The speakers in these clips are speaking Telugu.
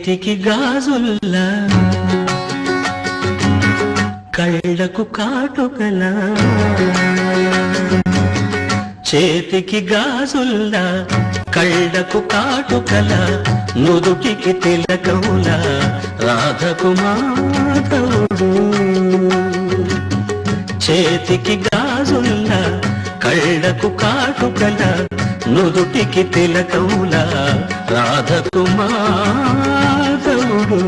చేతికి గాజుల్లా కళ్ళకు కాటుకలా చేతికి గాజుల్లా కళ్ళకు కాటుకలా నుదుటికి తిలకములా రాధకు మాధవుడు చేతికి గాజుల్లా కళ్ళకు కాటుకలా నుదుటికి తిలకములా రాధకు మాధవుడు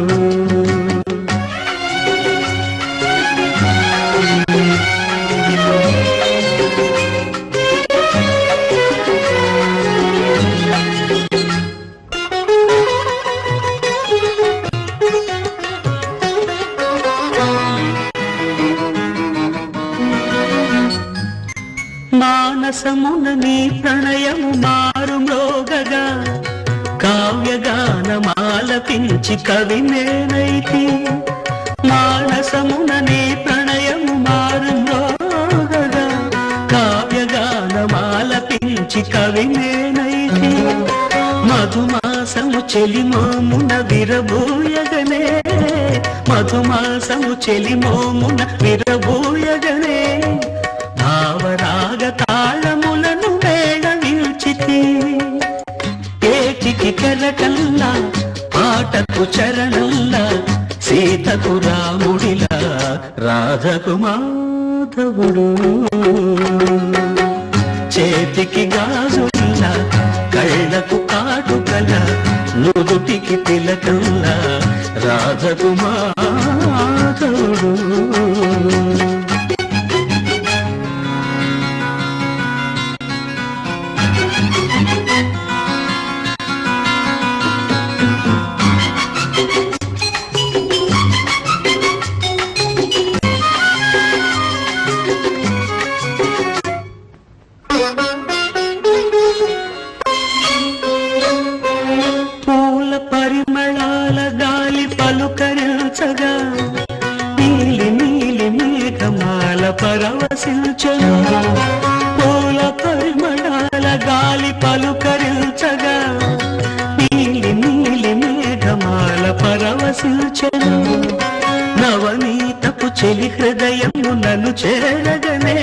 మానసమున నీ ప్రణయము మారు మ్రోగగా కావ్యగానమాలపించి కవి నేనైతి మానసమున నీ ప్రణయము మారు మ్రోగగా కావ్యగానమాలపించి కవి నేనైతి మధుమాసము చెలిమోమున విరబూయగనే మధుమాసము చెలిమోమున విరబూయగనే భావరాగ తాళములను మేళ నిల్చితి ఏటికి కెరటల్లా పాటకు చరణంలా సీతకు రాముడిలా రాధకు మాధవుడు చేతికి గాజుల్లా కళ్ళకు కాటుకలా నుదుటికి తిలకల్లా రాధకు మాధవుడు పరిమళాల గాలి పలుకరించగా నీలి నీలి మేఘమాల పరవశించను పూల పరిమళాల గాలి పలుకరించగా నీలి నీలి మేఘమాల పరవశించను నవనీతపు చెలి హృదయము నన్ను చేరగనే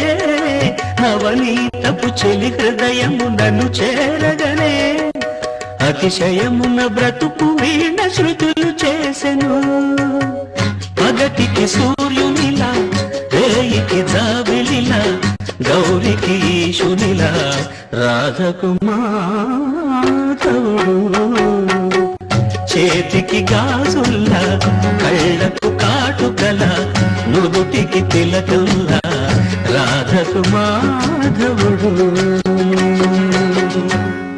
నవనీతపు చెలి హృదయము నన్ను చేరగనే అతిశయమున బ్రతుకు వీణ శృతులు చేసెను పగటికి సూర్యునిలా రేయికి జాబిలిలా గౌరికి ఈశునిలా రాధకు మాధవుడు చేతికి గాజుల్లా కళ్ళకు